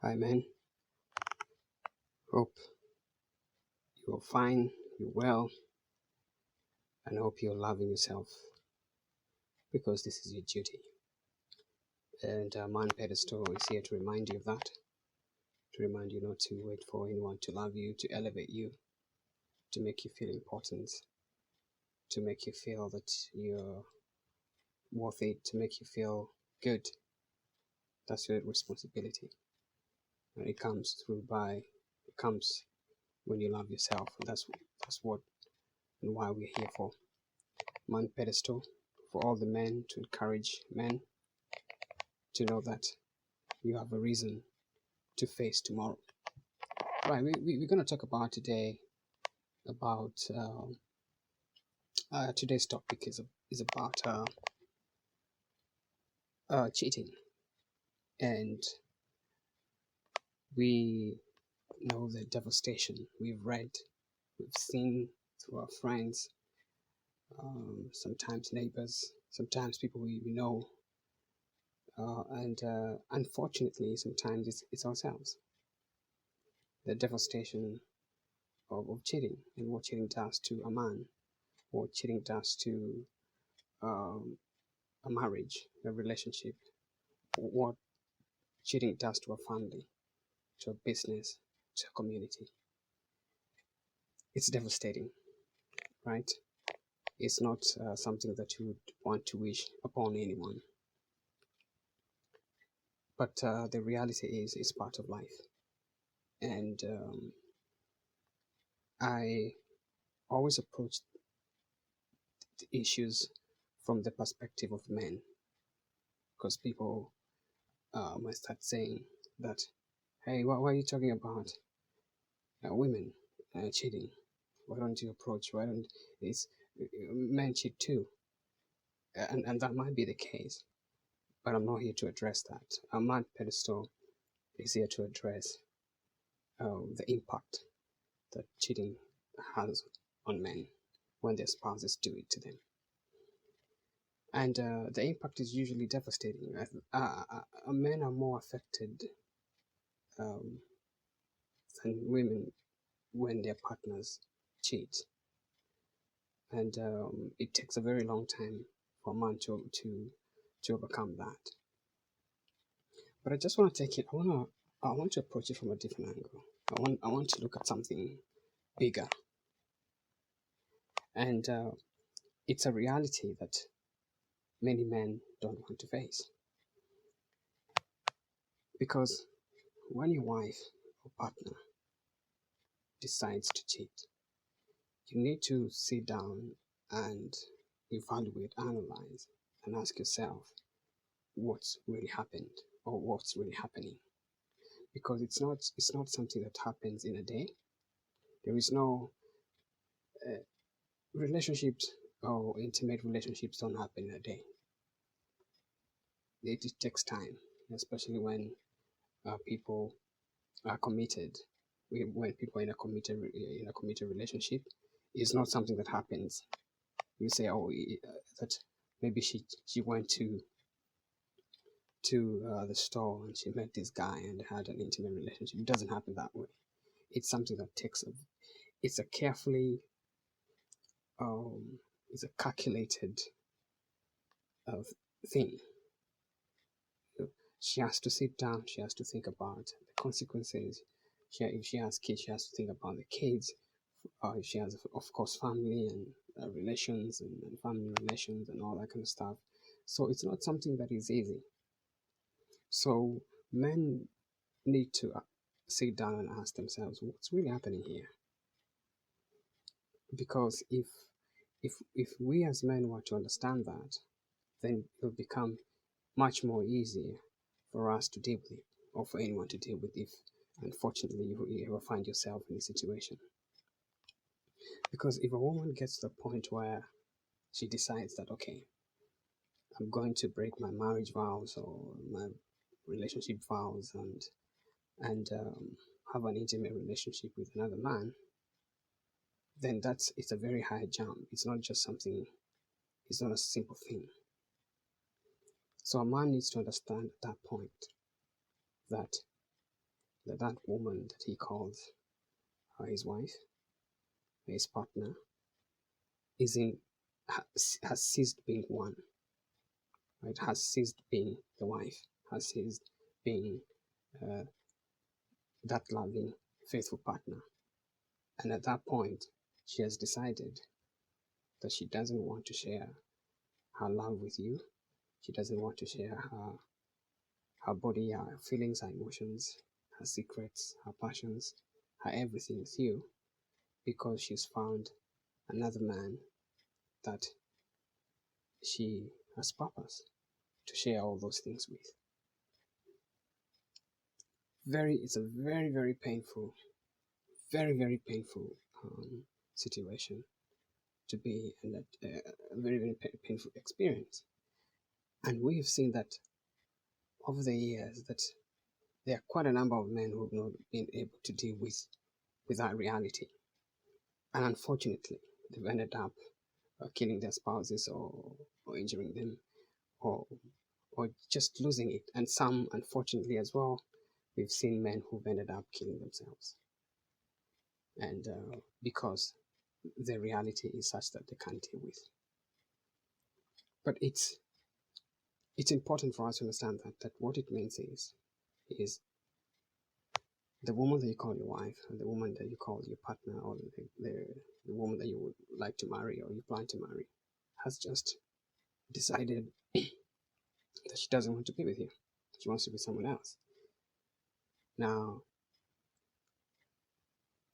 Hi, man. Hope you're fine, you're well, and hope you're loving yourself because this is your duty. And Man Pedestal is here to remind you of that, to remind you not to wait for anyone to love you, to elevate you, to make you feel important, to make you feel that you're worth it, to make you feel good. That's your responsibility. And it comes when you love yourself. And that's what and why we're here for. Man Pedestal, for all the men, to encourage men to know that you have a reason to face tomorrow. Right, we're going to talk about today about today's topic is about cheating, and we know the devastation we've seen through our friends, sometimes neighbors, sometimes people we know, and unfortunately, sometimes it's ourselves. The devastation of cheating and what cheating does to a man, what cheating does to um, a marriage, a relationship, what cheating does to a family, to a business, to a community. It's devastating, right? It's not something that you would want to wish upon anyone. But the reality is, it's part of life. And I always approach the issues from the perspective of men, because people might start saying that, hey, why are you talking about women cheating? Why don't you approach? Why don't it's men cheat too? And that might be the case, but I'm not here to address that. A man pedestal is here to address the impact that cheating has on men when their spouses do it to them. And the impact is usually devastating. Men are more affected um, than women when their partners cheat. And it takes a very long time for a man to overcome that. But I just want to take it. I want to approach it from a different angle. I want to look at something bigger, and it's a reality that many men don't want to face. Because when your wife or partner decides to cheat, you need to sit down and evaluate, analyze, and ask yourself what's really happened or what's really happening. Because it's not something that happens in a day. There is no uh, relationships or intimate relationships don't happen in a day. It takes time, especially when people are committed. When people are in a committed relationship, it's not something that happens. You say, oh, that maybe she went to the store and she met this guy and had an intimate relationship. It doesn't happen that way. It's something that it's a carefully it's a calculated uh, thing. She has to sit down. She has to think about the consequences. If she has kids, she has to think about the kids. If she has, of course, family and relations and family relations and all that kind of stuff. So it's not something that is easy. So men need to sit down and ask themselves what's really happening here. Because if we as men were to understand that, then it will become much more easier for us to deal with it, or for anyone to deal with if unfortunately you ever find yourself in a situation. Because if a woman gets to the point where she decides that, okay, I'm going to break my marriage vows or my relationship vows and have an intimate relationship with another man, then it's a very high jump. It's not just something. It's not a simple thing. So a man needs to understand at that point that that that woman that he calls his wife, his partner, is in has ceased being one, right? Has ceased being the wife, has ceased being uh, that loving, faithful partner. And at that point, she has decided that she doesn't want to share her love with you. She doesn't want to share her body, her feelings, her emotions, her secrets, her passions, her everything with you, because she's found another man that she has purpose to share all those things with. It's a very, very painful, very painful situation to be in, a very, very painful experience. And we've seen that over the years that there are quite a number of men who have not been able to deal with that reality. And unfortunately, they've ended up killing their spouses, or injuring them, or or just losing it. And some, unfortunately, as well, we've seen men who've ended up killing themselves. And because the reality is such that they can't deal with. But it's important for us to understand that what it means is the woman that you call your wife, and the woman that you call your partner, or the woman that you would like to marry or you plan to marry, has just decided that she doesn't want to be with you. She wants to be someone else. Now,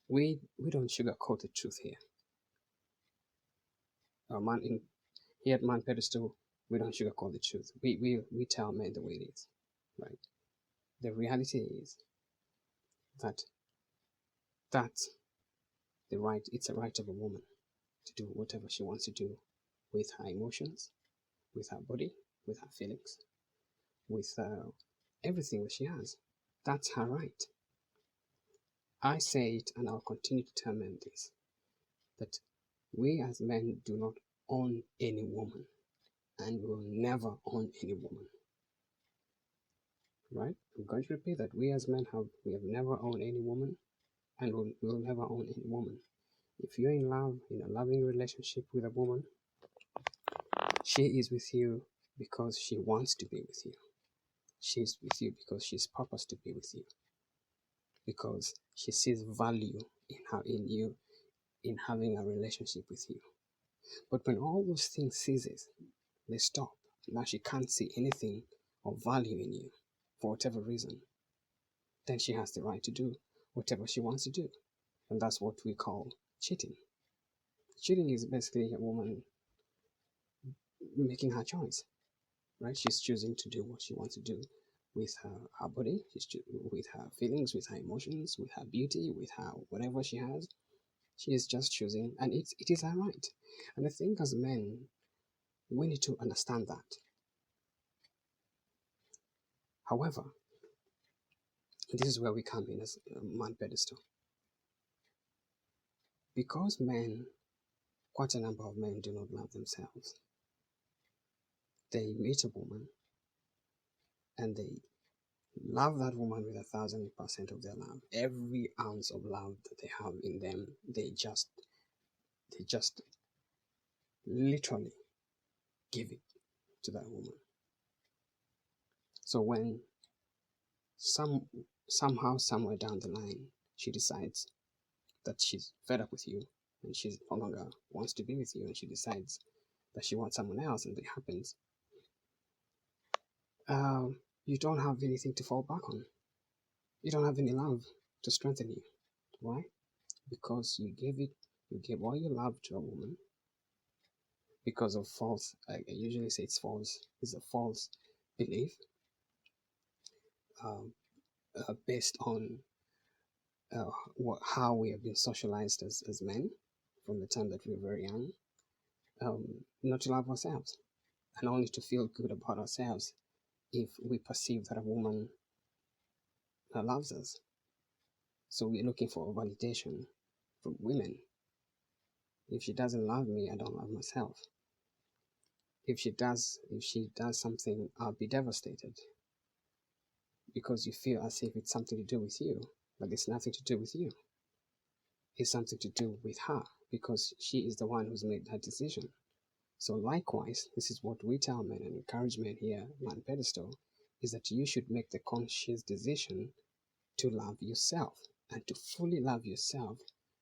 we don't sugarcoat the truth here. Here at Man Pedestal, we don't sugarcoat the truth. We tell men the way it is, right? The reality is that that's it's a right of a woman to do whatever she wants to do with her emotions, with her body, with her feelings, with everything that she has. That's her right. I say it, and I'll continue to tell men this, that we as men do not own any woman, and will never own any woman. Right? I'm going to repeat that. We as men we have never owned any woman, and will never own any woman. If you're in love, in a loving relationship with a woman, she is with you because she wants to be with you. She's with you because she's purposed to be with you. Because she sees value in you, in having a relationship with you. But when all those things ceases, they stop. Now she can't see anything of value in you for whatever reason. Then she has the right to do whatever she wants to do. And that's what we call cheating. Cheating is basically a woman making her choice, right? She's choosing to do what she wants to do with her body, with her feelings, with her emotions, with her beauty, with her whatever she has. She is just choosing, and it is her right. And I think as men, we need to understand that. However, this is where we come in as a Man Pedestal. Because men, quite a number of men do not love themselves. They meet a woman and they love that woman with 1,000% of their love. Every ounce of love that they have in them, they just literally give it to that woman. So when somehow, somewhere down the line, she decides that she's fed up with you and she no longer wants to be with you, and she decides that she wants someone else, and it happens, you don't have anything to fall back on. You don't have any love to strengthen you. Why? Because you gave all your love to a woman because of false, I usually say it's a false belief, based on how we have been socialized as men from the time that we were very young, not to love ourselves, and only to feel good about ourselves if we perceive that a woman loves us. So we're looking for validation from women. If she doesn't love me, I don't love myself. If she does something, I'll be devastated. because you feel as if it's something to do with you, but it's nothing to do with you. It's something to do with her because she is the one who's made that decision. So likewise, this is what we tell men and encourage men here, Man Pedestal, is that you should make the conscious decision to love yourself and to fully love yourself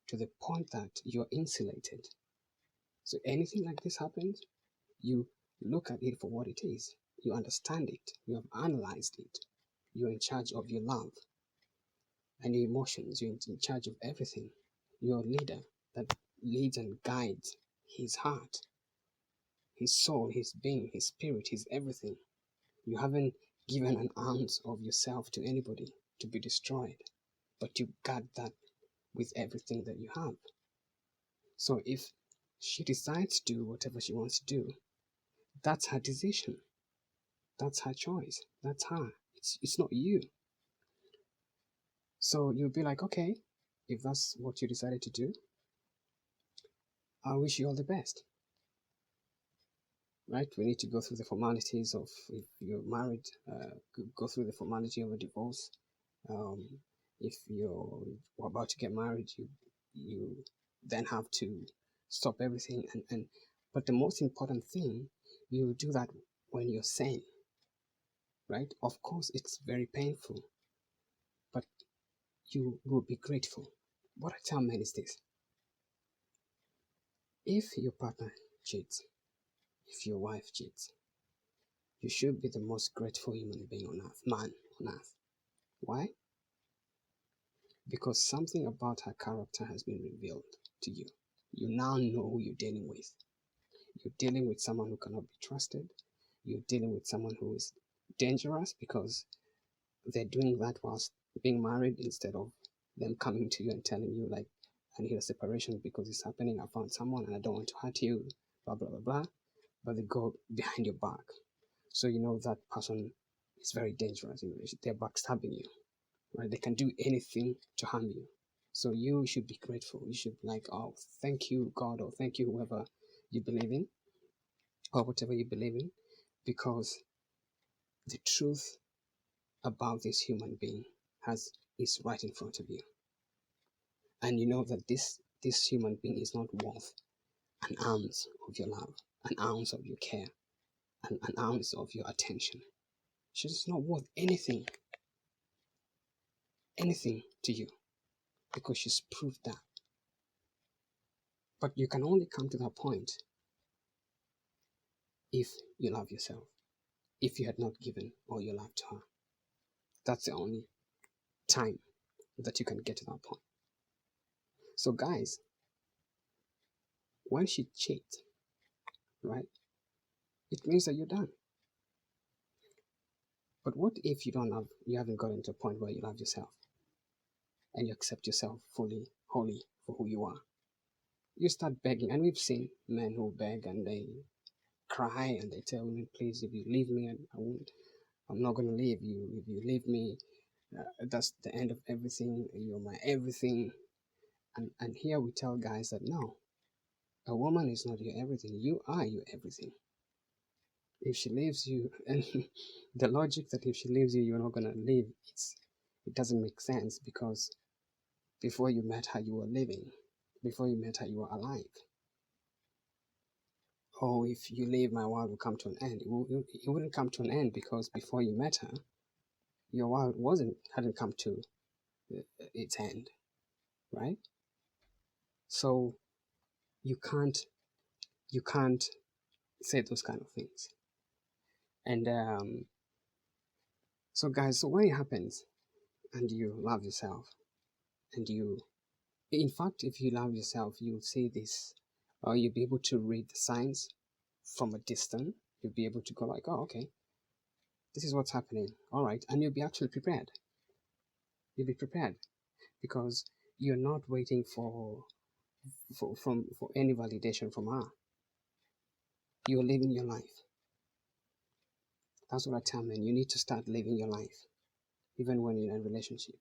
to the point that you're insulated. So anything like this happens, you look at it for what it is. You understand it. You have analyzed it. You're in charge of your love and your emotions. You're in charge of everything. You're a leader that leads and guides his heart, his soul, his being, his spirit, his everything. You haven't given an ounce of yourself to anybody to be destroyed, but you guard that with everything that you have. So if she decides to do whatever she wants to do, that's her decision. That's her choice. That's her. It's not you. So you'll be like, okay, if that's what you decided to do, I wish you all the best. Right? We need to go through the formalities of, if you're married, go through the formality of a divorce. If you're about to get married, you then have to stop everything. But the most important thing, you do that when you're sane. Right? Of course, it's very painful, but you will be grateful. What I tell men is this: if your partner cheats, if your wife cheats, you should be the most grateful human being on earth, man on earth. Why? Because something about her character has been revealed to you. You now know who you're dealing with. You're dealing with someone who cannot be trusted. You're dealing with someone who is dangerous because they're doing that whilst being married, instead of them coming to you and telling you, like, I need a separation because it's happening. I found someone and I don't want to hurt you, blah, blah, blah, blah. But they go behind your back. So you know that person is very dangerous in relation. They're backstabbing you, right? They can do anything to harm you. So you should be grateful. You should be like, oh, thank you, God, or thank you, whoever you believe in, or whatever you believe in, because the truth about this human being is right in front of you. And you know that this human being is not worth an ounce of your love, an ounce of your care, and an ounce of your attention. She's not worth anything to you, because she's proved that. But you can only come to that point if you love yourself, if you had not given all your love to her. That's the only time that you can get to that point. So guys, when she cheats, right, it means that you're done. But what if you haven't gotten to a point where you love yourself and you accept yourself fully, wholly for who you are? You start begging, and we've seen men who beg and they cry and they tell women, please, if you leave me, I'm not going to leave you. If you leave me, that's the end of everything. You're my everything. And here we tell guys that no, a woman is not your everything. You are your everything. If she leaves you, and the logic that if she leaves you, you're not going to leave, it doesn't make sense, because before you met her, you were living. Before you met her, you were alive. Oh, if you leave, my world will come to an end. It wouldn't come to an end, because before you met her, your world hadn't come to its end, right? So you can't say those kind of things. And so guys, so when it happens and you love yourself, and in fact, if you love yourself, you'll see this, or you'll be able to read the signs from a distance. You'll be able to go like, oh, okay, this is what's happening. All right. And you'll be actually prepared. You'll be prepared, because you're not waiting for any validation from her. You're living your life. That's what I tell men. You need to start living your life, even when you're in a relationship.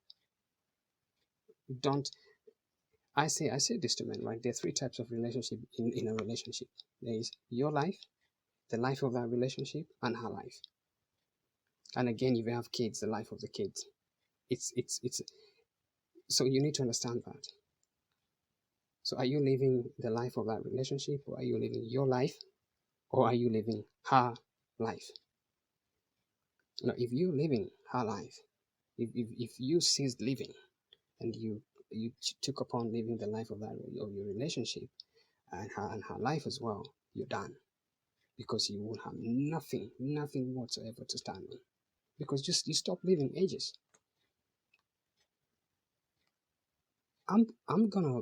Don't. I say this to men, right? There are three types of relationship in a relationship. There is your life, the life of that relationship, and her life. And again, if you have kids, the life of the kids. It's so you need to understand that. So are you living the life of that relationship, or are you living your life, or are you living her life? If you're living her life, if you ceased living and you took upon living the life of your relationship and her life as well, you're done, because you will have nothing whatsoever to stand on, because just you stop living ages. I'm gonna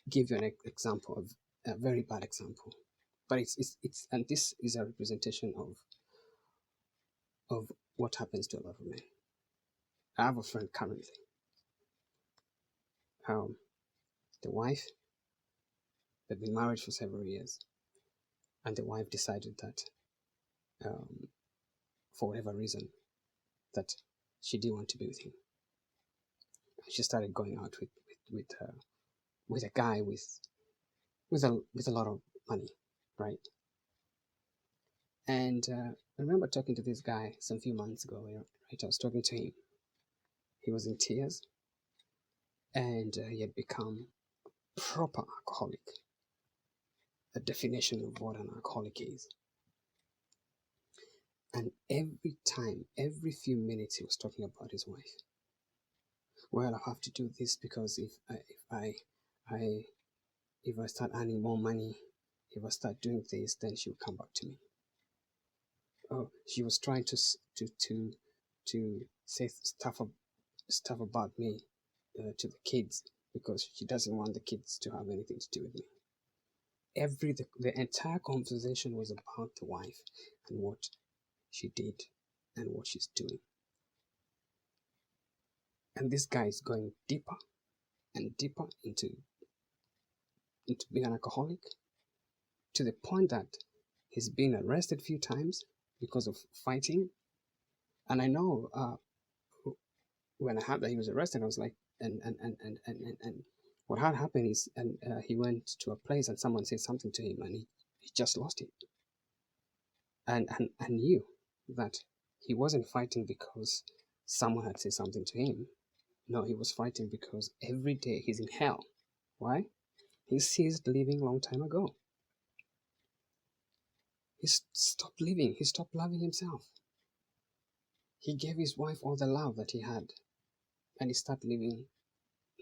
give you an example of a very bad example, but it's and this is a representation of what happens to a lot of men. I have a friend currently. Um, the wife, they've been married for several years, and the wife decided that, um, for whatever reason, that she didn't want to be with him. She started going out with a guy with a lot of money, right? And I remember talking to this guy some few months ago. Right, I was talking to him. He was in tears, and he had become proper alcoholic. The definition of what an alcoholic is. And every time, every few minutes, he was talking about his wife. Well, I have to do this because if I start earning more money, if I start doing this, then she'll come back to me. Oh, she was trying to say stuff about me to the kids, because she doesn't want the kids to have anything to do with me. The entire conversation was about the wife and what she did and what she's doing. And this guy is going deeper and deeper into being an alcoholic, to the point that he's been arrested a few times because of fighting. And I know when I heard that he was arrested, I was like, and what had happened is, and he went to a place and someone said something to him, and he just lost it. And knew that he wasn't fighting because someone had said something to him. No, he was fighting because every day he's in hell. Why? He ceased living a long time ago. He stopped living. He stopped loving himself. He gave his wife all the love that he had, and he started living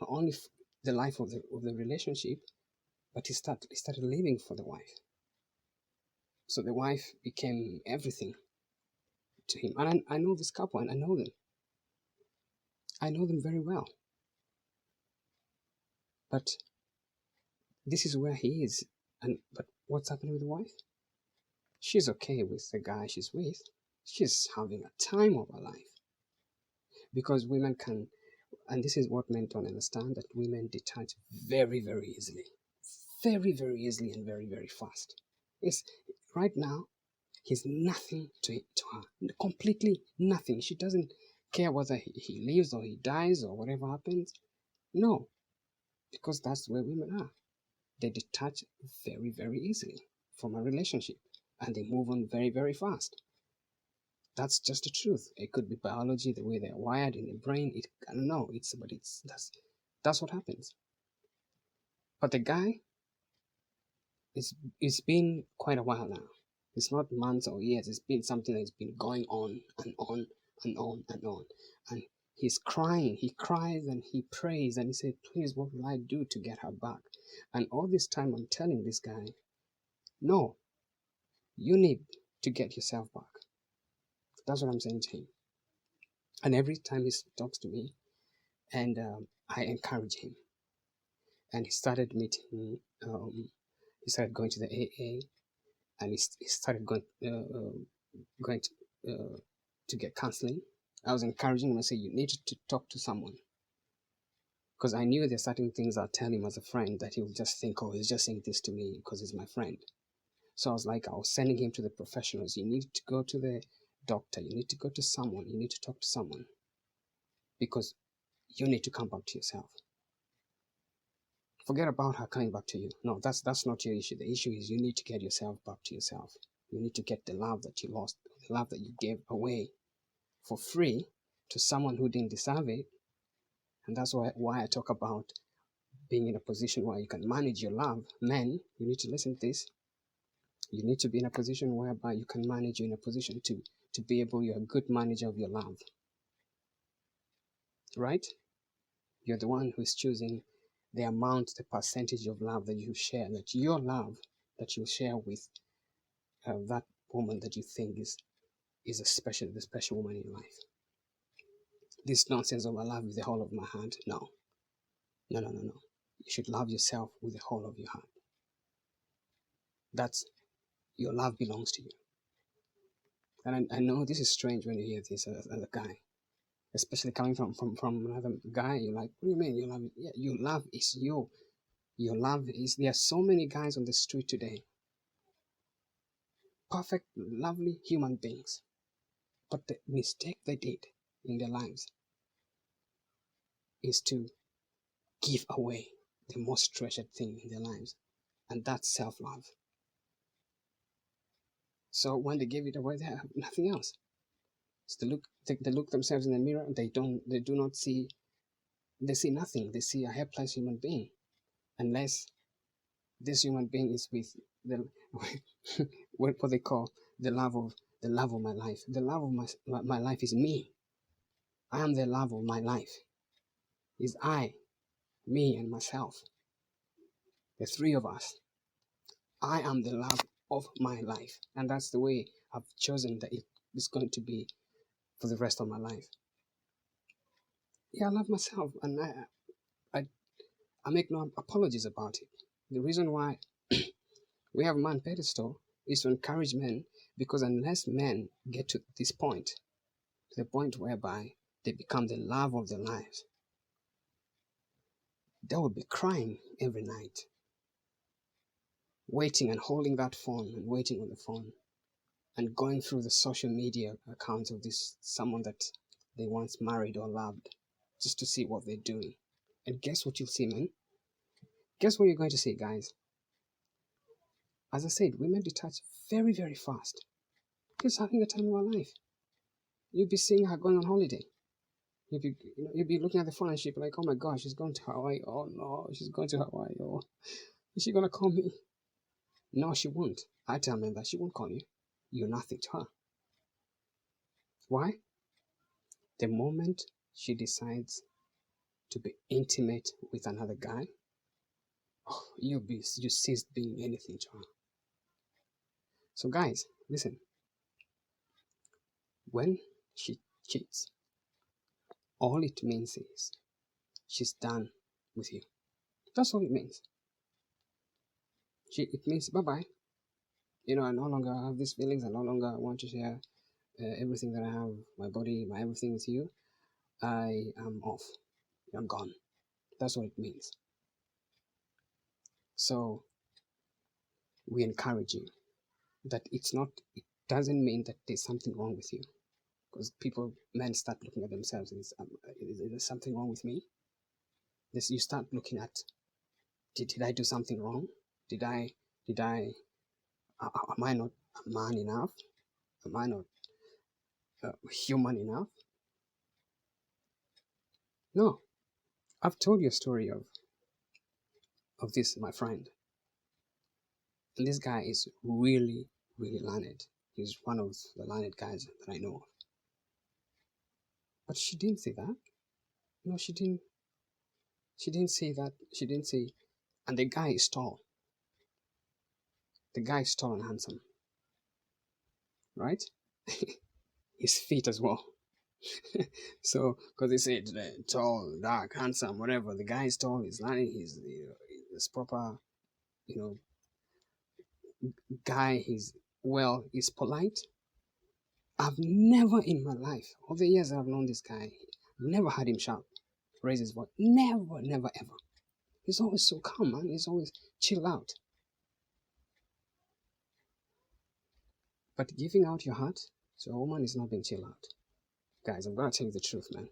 not only the life of the relationship, but he started living for the wife. So the wife became everything to him. And I know this couple, and I know them. I know them very well. But this is where he is. But what's happening with the wife? She's okay with the guy she's with. She's having a time of her life. Because women can, and this is what men don't understand, that women detach very, very easily. Very, very easily and very, very fast. It's right now, he's nothing to her. Completely nothing. She doesn't care whether he lives or he dies or whatever happens. No. Because that's where women are. They detach very, very easily from a relationship, and they move on very, very fast. That's just the truth. It could be biology, the way they're wired in the brain. I don't know. That's what happens. But the guy, it's been quite a while now. It's not months or years. It's been something that's been going on and on and on and on. And he's crying. He cries and he prays and he said, "Please, what will I do to get her back?" And all this time I'm telling this guy, no, you need to get yourself back. That's what I'm saying to him. And every time he talks to me, and I encourage him. And he started meeting, he started going to the AA, and he started going to get counseling. I was encouraging him. I said, you need to talk to someone. Because I knew there's certain things I'll tell him as a friend that he'll just think, oh, he's just saying this to me because he's my friend. So I was sending him to the professionals. You need to go to the doctor. You need to go to someone. You need to talk to someone. Because you need to come back to yourself. Forget about her coming back to you. No, that's not your issue. The issue is you need to get yourself back to yourself. You need to get the love that you lost, the love that you gave away. for free to someone who didn't deserve it. And that's why I talk about being in a position where you can manage your love. Men, you need to listen to this. You need to be in a position whereby you can manage, you're in a position to be able, you're a good manager of your love. Right? You're the one who's choosing the amount, the percentage of love that you share, that your love that you share with that woman that you think is the special woman in your life. This nonsense of I love with the whole of my heart. No. No. You should love yourself with the whole of your heart. That's your love belongs to you. And I know this is strange when you hear this as a guy, especially coming from another guy. You're like, what do you mean? Your love? Yeah, your love is you. Your love is. There are so many guys on the street today, perfect, lovely human beings, but the mistake they did in their lives is to give away the most treasured thing in their lives, and that's self-love. So when they give it away, they have nothing else. So they look themselves in the mirror. They do not see. They see nothing. They see a helpless human being, unless this human being is with the what they call the love of my life. The love of my life is me. I am the love of my life. Is I, me, and myself. The three of us. I am the love of my life, and that's the way I've chosen that it is going to be for the rest of my life. Yeah, I love myself, and I make no apologies about it. The reason why we have man pedestal is to encourage men, because unless men get to this point, to the point whereby they become the love of their lives, they will be crying every night, waiting and holding that phone and waiting on the phone and going through the social media accounts of this someone that they once married or loved, just to see what they're doing. And guess what you'll see, man? Guess what you're going to see, guys? As I said, women detach very, very fast. Just having the time of her life. You'll be seeing her going on holiday. You'll be looking at the phone and she'll be like, oh my gosh, she's going to Hawaii. Oh no, she's going to Hawaii. Oh, is she going to call me? No, she won't. I tell men that she won't call you. You're nothing to her. Why? The moment she decides to be intimate with another guy, oh, you cease being anything to her. So guys, listen. When she cheats, all it means is she's done with you. That's all it means. It means bye-bye. I no longer have these feelings. I no longer want to share everything that I have, my body, my everything with you. I am off. I'm gone. That's what it means. So we encourage you that it doesn't mean that there's something wrong with you. Because men start looking at themselves and is there something wrong with me? You start looking at, did I do something wrong? Am I not a man enough? Am I not human enough? No. I've told you a story of this, my friend. And this guy is really, really learned. He's one of the learned guys that I know of. But she didn't say that. No, she didn't. She didn't say that. She didn't say. And the guy is tall. The guy is tall and handsome. Right? He's fit as well. So, because they said tall, dark, handsome, whatever. The guy is tall. He's learning. He's proper. Guy. He's polite. I've never in my life, all the years I've known this guy, never had him shout, raise his voice. Never, never, ever. He's always so calm, man. He's always chill out. But giving out your heart to a woman is not being chill out. Guys, I'm going to tell you the truth, man.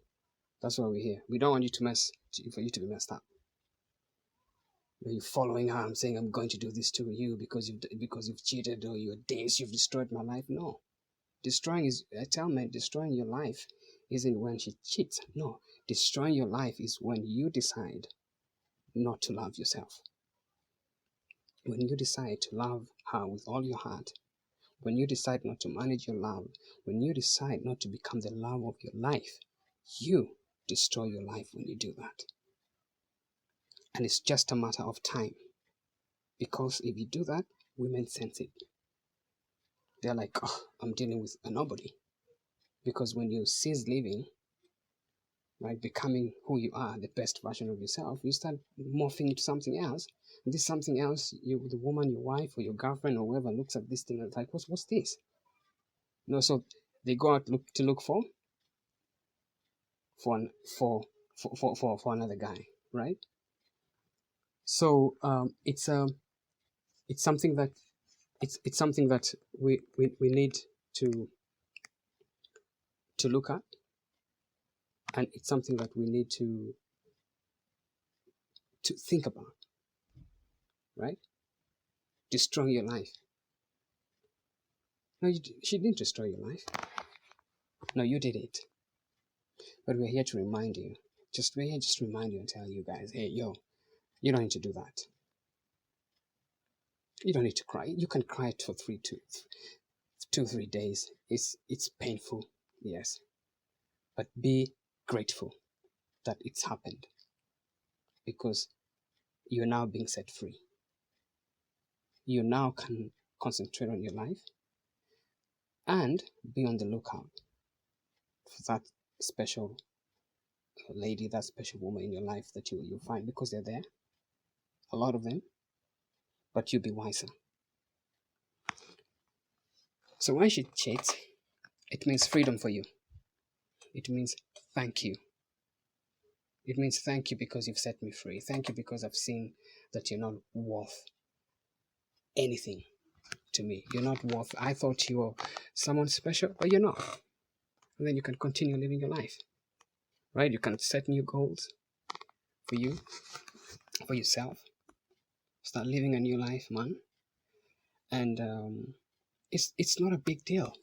That's why we're here. We don't want you for you to be messed up. You're following her. I'm saying I'm going to do this to you because you've cheated or you're this, you've destroyed my life. No. I tell men, destroying your life isn't when she cheats. No, destroying your life is when you decide not to love yourself. When you decide to love her with all your heart, when you decide not to manage your love, when you decide not to become the love of your life, you destroy your life when you do that. And it's just a matter of time. Because if you do that, women sense it. They're like, oh, I'm dealing with a nobody. Because when you cease living, right, becoming who you are, the best version of yourself, you start morphing into something else. And this something else, the woman, your wife, or your girlfriend, or whoever looks at this thing and is like, what's this? So they go out to look for another guy, right? So it's something that it's something that we need to look at, and it's something that we need to think about, right? Destroying your life. No, she didn't destroy your life. No, you did it. But we're here to remind you. We're here just to remind you and tell you guys, hey, yo, you don't need to do that. You don't need to cry. You can cry for 3 days. It's painful, yes. But be grateful that it's happened, because you're now being set free. You now can concentrate on your life and be on the lookout for that special lady, that special woman in your life that you'll find, because they're there, a lot of them, but you'll be wiser. So when she cheats, it means freedom for you. It means thank you. It means thank you because you've set me free. Thank you because I've seen that you're not worth anything to me. You're not worth, I thought you were someone special, but you're not. And then you can continue living your life, right? You can set new goals for you, for yourself. Start living a new life, man. And it's not a big deal.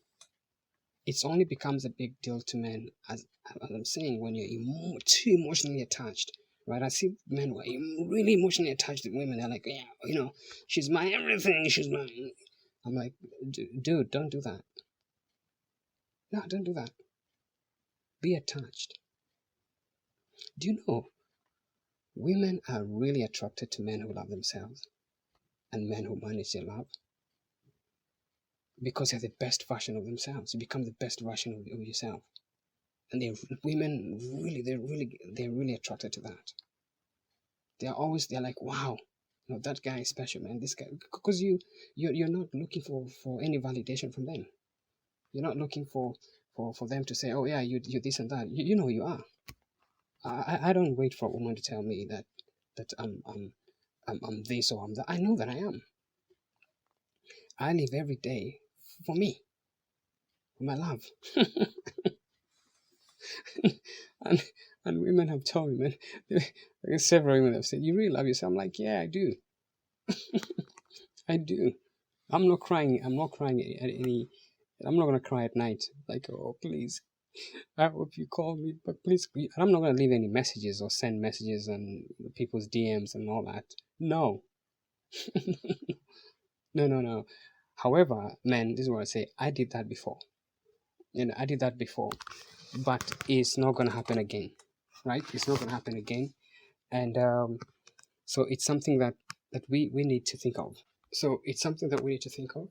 It only becomes a big deal to men, as I'm saying, when you're too emotionally attached, right? I see men who are really emotionally attached to women. They're like, yeah, she's my everything. She's my. I'm like, dude, don't do that. No, don't do that. Be attached. Do you know, women are really attracted to men who love themselves and men who manage their love, because they're the best version of themselves. You become the best version of yourself. And women they're really attracted to that. They're like, wow, that guy is special, man. This guy, because you're not looking for any validation from them. You're not looking for them to say, oh yeah, you this and that. You know who you are. I don't wait for a woman to tell me that I'm this or I'm that. I know that I am. I live every day for me, for my love. and women have told me, man, several women have said, you really love yourself. I'm like, yeah, I do. I do. I'm not crying at any. I'm not gonna cry at night. Like, oh please, I hope you call me, but please. I'm not gonna leave any messages or send messages and people's DMs and all that. No, no. However, man, this is what I say. I did that before. I did that before, but it's not gonna happen again, right? It's not gonna happen again, and so it's something that we need to think of. So it's something that we need to think of,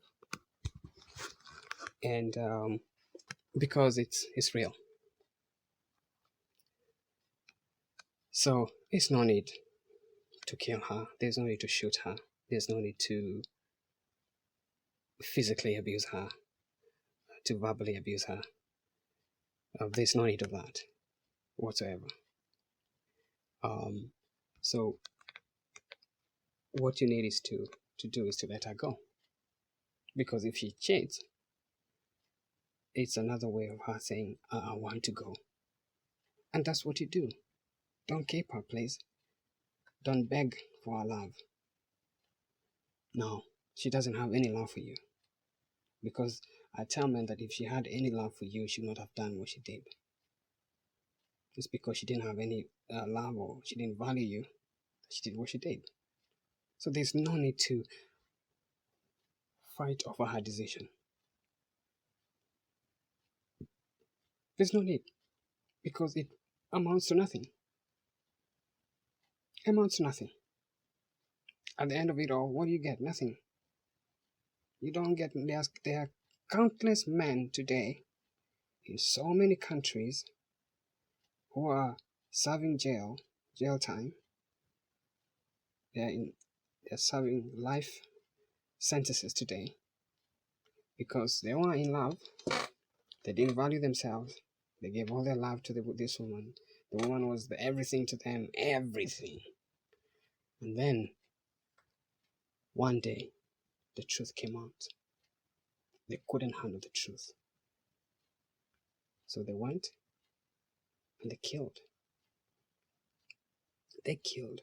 and because it's real. So there's no need to kill her. There's no need to shoot her. There's no need to physically abuse her, to verbally abuse her. There's no need of that whatsoever. So what you need is to do is to let her go, because if she cheats, it's another way of her saying, I want to go. And that's what you do. Don't keep her, please. Don't beg for her love. No, she doesn't have any love for you, because I tell men that if she had any love for you, she would not have done what she did. It's because she didn't have any love, or she didn't value you, she did what she did. So there's no need to fight over her decision. There's no need, because it amounts to nothing. It amounts to nothing. At the end of it all, what do you get? Nothing. You don't get. There are countless men today in so many countries who are serving jail time. They're serving life sentences today because they were in love. They didn't value themselves. They gave all their love to this woman. The woman was everything to them, everything. And then one day, the truth came out. They couldn't handle the truth. So they went and they killed. They killed.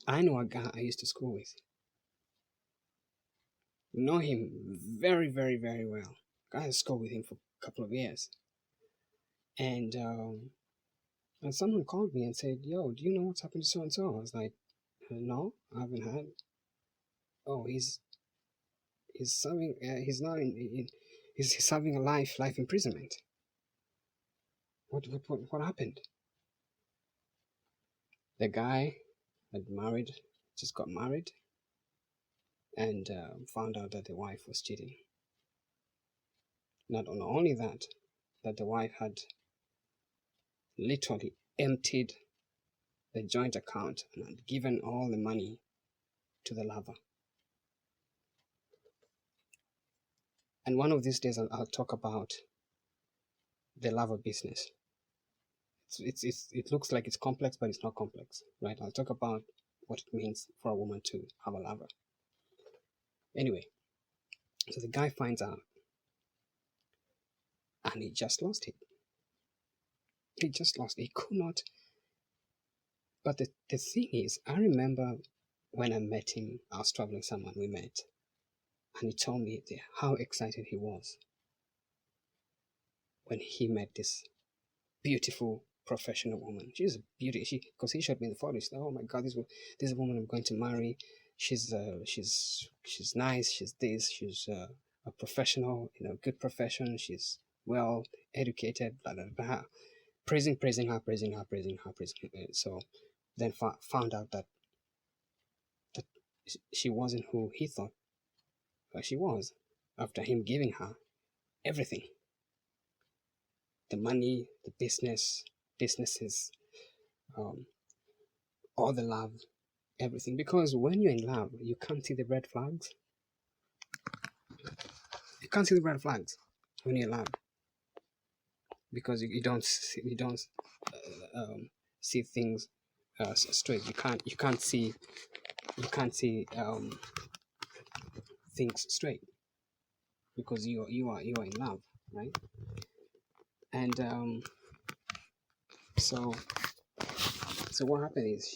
I know a guy I used to school with. Know him very, very, very well. I schooled with him for a couple of years. And someone called me and said, "Yo, do you know what's happened to so and so?" I was like, "No, I haven't heard." "Oh, he's serving. He's now he's serving a life imprisonment." What happened? The guy had just got married, and found out that the wife was cheating. Not only that the wife had literally emptied the joint account and had given all the money to the lover. And one of these days, I'll talk about the lover business. It looks like it's complex, but it's not complex, right? I'll talk about what it means for a woman to have a lover. Anyway, so the guy finds out, and he just lost it. He just lost it. He could not. But the thing is, I remember when I met him, I was traveling someone we met, and he told me how excited he was when he met this beautiful professional woman. She's a beauty. Because he showed me the photos. Oh my God, this woman I'm going to marry. She's nice. She's this. She's a professional. Good profession. She's well educated. Blah blah blah. Praising her. So then found out that she wasn't who he thought she was. After him giving her everything, the money, the businesses, all the love, everything. Because when you're in love, you can't see the red flags. You can't see the red flags when you're in love, because you don't see things straight. You can't see things straight because you are in love, right? And so what happened is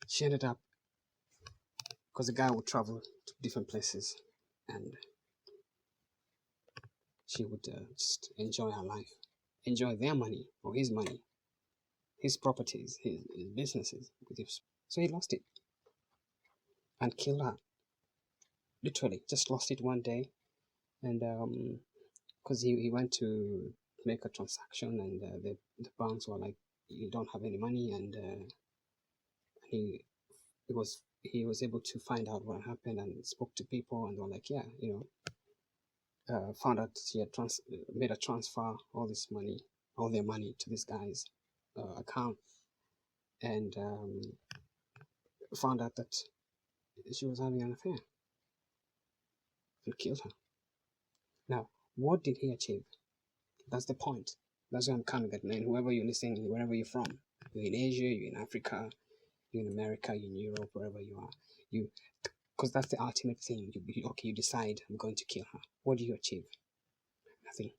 she ended up, because the guy would travel to different places, and she would just enjoy her life, enjoy their money, or his money, his properties, his businesses. So he lost it and killed her. Literally, just lost it one day. And because he went to make a transaction, and the banks were like, "You don't have any money," and he was able to find out what happened and spoke to people, and they were like, "Yeah, found out she had made a transfer, all their money to this guy's account, and found out that she was having an affair, and killed her." Now, what did he achieve? That's the point. That's where I'm coming at, man. Whoever you're listening, wherever you're from, you're in Asia, you're in Africa, you're in America, you're in Europe, wherever you are, because that's the ultimate thing. You decide, I'm going to kill her. What do you achieve? Nothing.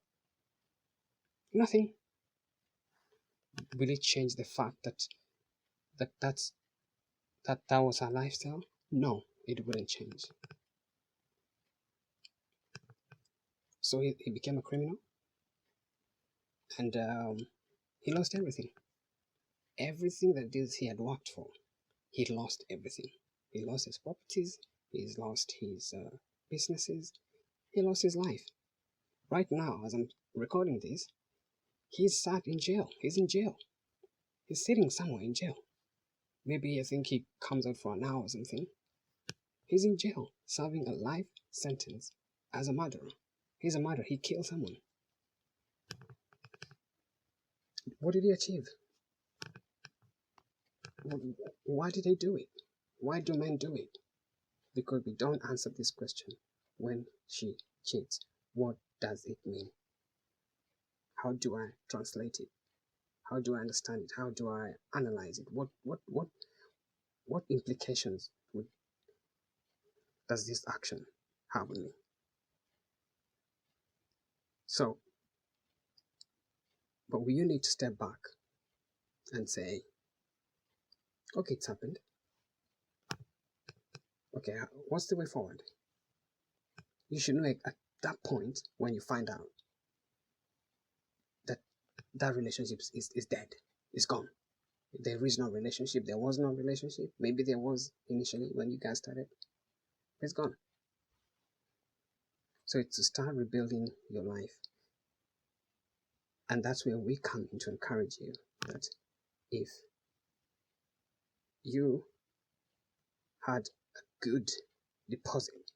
Nothing. Will it change the fact that was her lifestyle? No, it wouldn't change. So he became a criminal, and he lost everything. Everything that this he had worked for, he lost everything. He lost his properties. He's lost his businesses. He lost his life. Right now, as I'm recording this, he's sat in jail. He's in jail. He's sitting somewhere in jail. Maybe I think he comes out for an hour or something. He's in jail, serving a life sentence as a murderer. He's a murderer. He killed someone. What did he achieve? Why did they do it? Why do men do it? Because we don't answer this question. When she cheats, what does it mean? How do I translate it? How do I understand it? How do I analyze it? What implications does this action have on me? So, but you need to step back and say, okay, it's happened. Okay, what's the way forward? You should know at that point when you find out that that relationship is dead, is gone. There is no relationship. There was no relationship. Maybe there was initially when you guys started. It's gone. So it's to start rebuilding your life. And that's where we come in to encourage you that if you had a good deposit,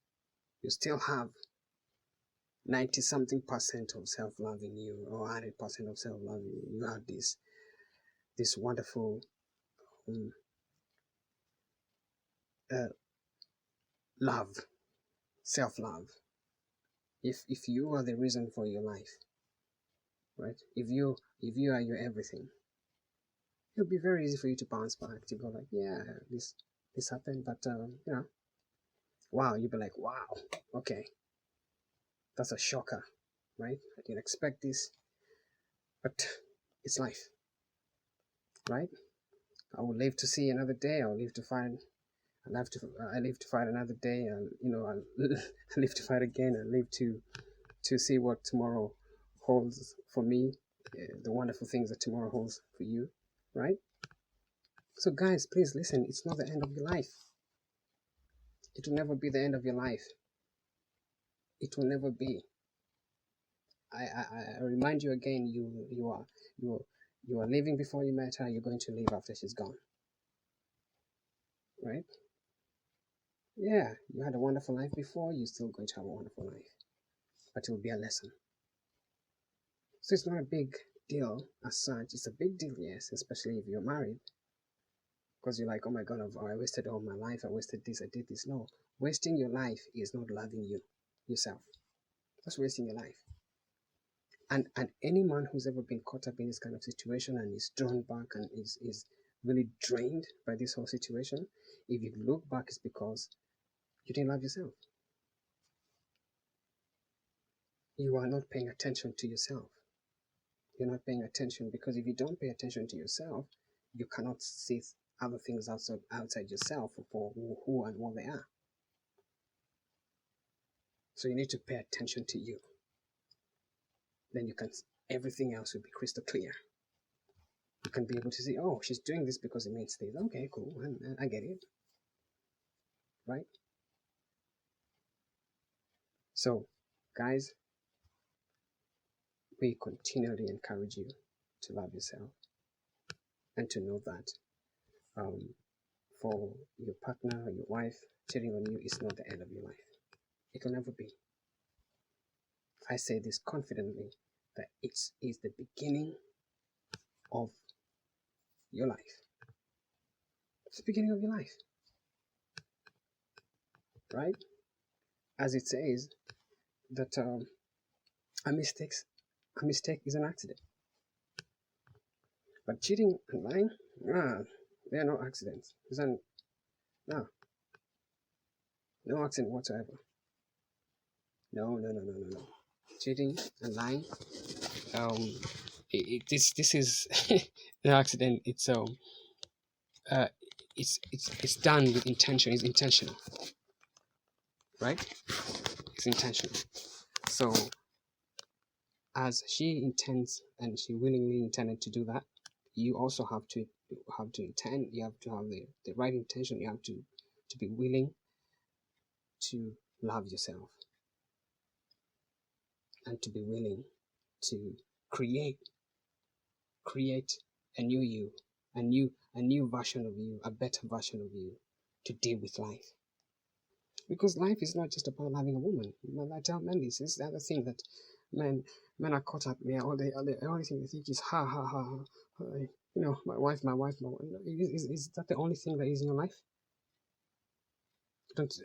you still have 90 something percent of self-love in you, or 100% of self-love in you. You have this wonderful love, self-love. If you are the reason for your life, right? If you are your everything, it'll be very easy for you to bounce back, to go like, yeah, this happened, but wow, you'll be like, wow, okay, that's a shocker, right? I didn't expect this, but it's life, right? I will live to see another day. I live to fight another day, and I live to fight again. I live to see what tomorrow holds for me, the wonderful things that tomorrow holds for you, right? So guys, please listen, it's not the end of your life. It will never be the end of your life. It will never be. I remind you again, you are living before you met her, you're going to live after she's gone. Right? Yeah, you had a wonderful life before, you're still going to have a wonderful life. But it will be a lesson. So it's not a big deal as such. It's a big deal, yes, especially if you're married. Because you're like, oh my God, I wasted all my life, I wasted this, I did this. No, wasting your life is not loving yourself. That's wasting your life. And any man who's ever been caught up in this kind of situation and is drawn back and is really drained by this whole situation, if you look back, it's because you didn't love yourself. You are not paying attention to yourself. You're not paying attention, because if you don't pay attention to yourself, you cannot see other things outside yourself for who and what they are. So you need to pay attention to you. Then everything else will be crystal clear. You can be able to see, oh, she's doing this because it means this. Okay, cool, I get it. Right? So, guys, we continually encourage you to love yourself and to know that for your partner or your wife, cheating on you is not the end of your life. It will never be. I say this confidently, that it is the beginning of your life. It's the beginning of your life. Right? As it says that a mistake is an accident. But cheating and lying, they are no accidents. No accident whatsoever. No. Cheating and lying, this is an accident. It's done with intention. It's intentional, right? It's intentional. So as she intends and she willingly intended to do that, you also have to intend, you have to have the right intention, you have to be willing to love yourself and to be willing to create create a new you, a new version of you, a better version of you to deal with life. Because life is not just about having a woman. I tell men this is the other thing that men are caught up. Yeah, the only thing they think is ha ha ha. ha. My wife, my wife, my wife. Is that the only thing that is in your life?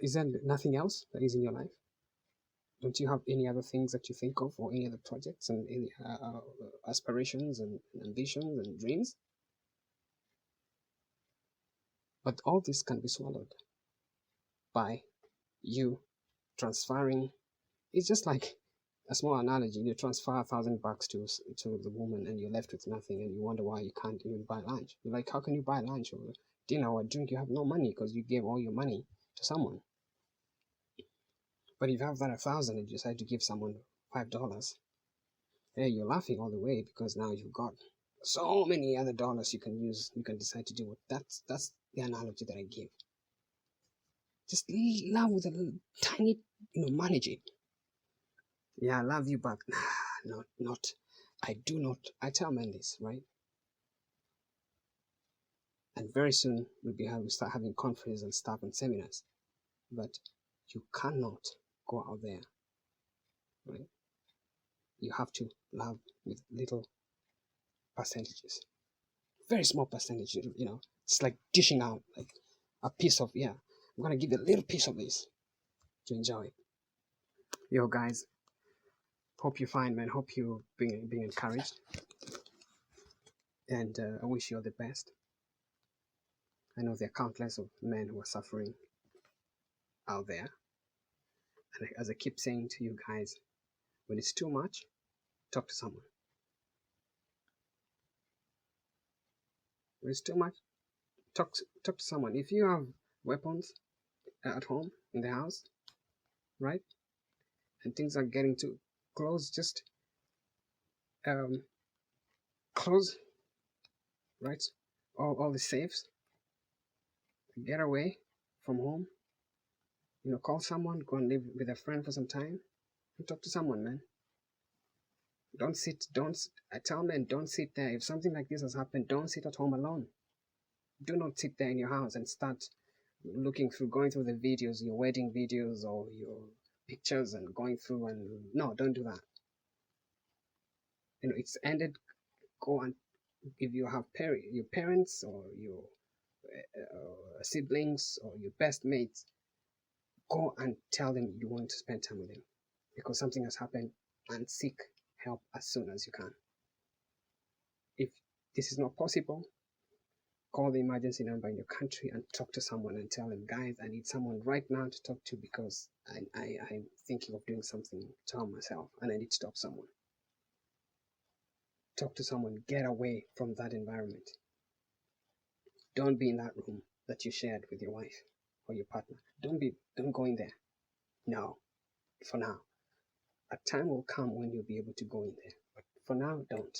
Is there nothing else that is in your life? Don't you have any other things that you think of, or any other projects and any aspirations and ambitions and dreams? But all this can be swallowed by you transferring. It's just like a small analogy. You transfer $1,000 to the woman, and you're left with nothing, and you wonder why you can't even buy lunch. You're like, how can you buy lunch or dinner or drink? You have no money because you gave all your money to someone. But if you have that 1,000 and you decide to give someone $5, hey, you're laughing all the way because now you've got so many other dollars you can use. You can decide to do what. That's the analogy that I give. Just love with a little tiny, manage it. Yeah, I love you, but not. I do not. I tell men this, right? And very soon we'll start having conferences and stuff and seminars. But you cannot go out there, right? You have to love with little percentages, very small percentages. It's like dishing out like a piece of, yeah, I'm gonna give you a little piece of this to enjoy it. Yo, guys, hope you're fine, man. Hope you're being encouraged, and I wish you all the best. I know there are countless of men who are suffering out there, and as I keep saying to you guys, when it's too much, talk to someone. When it's too much, talk to someone. If you have weapons at home in the house, right, and things are getting too close, just close, right, all the safes, get away from home, call someone, go and live with a friend for some time and talk to someone, man. I tell men, don't sit there. If something like this has happened, don't sit at home alone. Do not sit there in your house and start going through the videos, your wedding videos or your pictures, and going through, and no, don't do that. It's ended. Go and, if you have your parents or your siblings or your best mates, go and tell them you want to spend time with them because something has happened, and seek help as soon as you can. If this is not possible, call the emergency number in your country and talk to someone and tell them, guys, I need someone right now to talk to because I'm thinking of doing something to harm myself and I need to talk to someone. Talk to someone. Get away from that environment. Don't be in that room that you shared with your wife or your partner. Don't go in there. No, for now. A time will come when you'll be able to go in there. But for now, don't.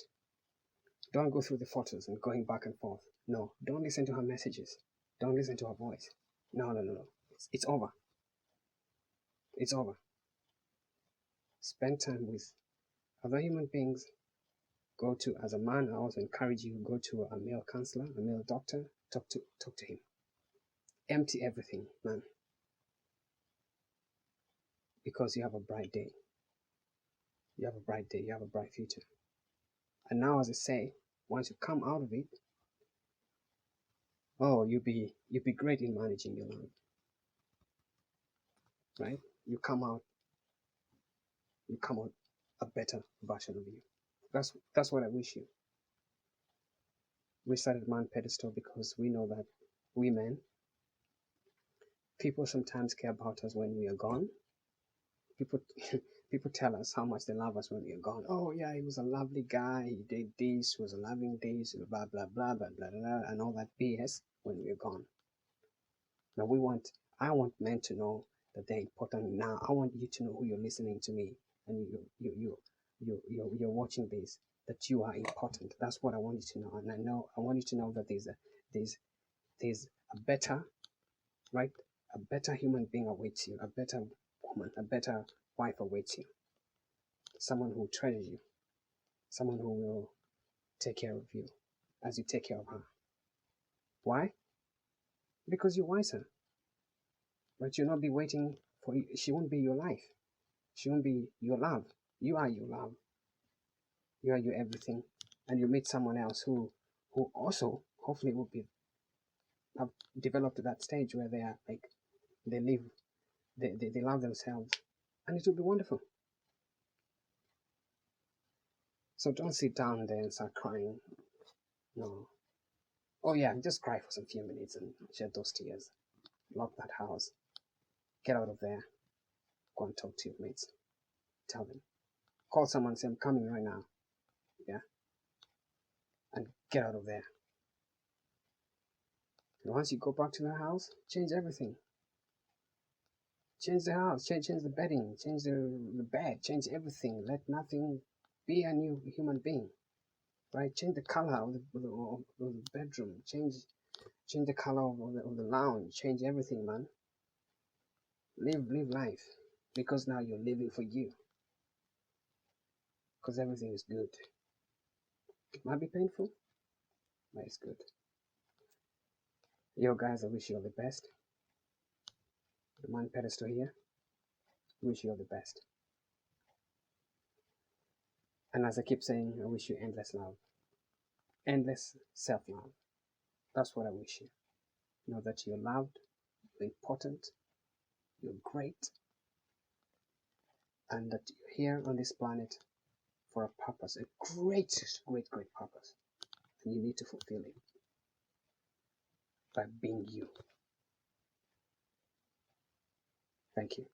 Don't go through the photos and going back and forth. No, don't listen to her messages. Don't listen to her voice. No. It's over. It's over. Spend time with other human beings. As a man, I also encourage you, go to a male counselor, a male doctor, talk to him. Empty everything, man. Because you have a bright day. You have a bright day. You have a bright future. And now, as I say, once you come out of it, you'll be great in managing your life. Right? You come out a better version of you. That's what I wish you. We started Man Pedestal because we know that we men, people sometimes care about us when we are gone. People tell us how much they love us when we are gone. Oh yeah, he was a lovely guy. He did this. He was a loving this. Blah blah blah blah blah blah, and all that BS when we are gone. Now I want men to know that they're important now. I want you to know who you're listening to me, and you're watching this, that you are important. That's what I want you to know. And I want you to know that there's there's a better, right? A better human being awaits you, a better woman, a better wife awaits you. Someone who will treasure you, someone who will take care of you as you take care of her. Why? Because you're wiser. But you'll not be waiting for you. She won't be your life. She won't be your love. You are your love. You are your everything. And you meet someone else who also hopefully will be have developed to that stage where they are like they live they love themselves, and it will be wonderful. So don't sit down there and start crying. No. Oh yeah, just cry for some few minutes and shed those tears. Lock that house. Get out of there. Go and talk to your mates. Tell them. Call someone, say I'm coming right now. Yeah. And get out of there. And once you go back to the house, change everything. Change the house, change the bedding, change the bed, change everything. Let nothing be a new human being. Right? Change the color of the bedroom. Change the color of the lounge. Change everything, man. Live life. Because now you're living for you. Because everything is good. It might be painful, but it's good. Yo guys, I wish you all the best. The man pedestal here. Wish you all the best. And as I keep saying, I wish you endless love. Endless self-love. That's what I wish you. Know that you're loved, you're important, you're great, and that you're here on this planet for a purpose, a great purpose. And you need to fulfill it by being you. Thank you.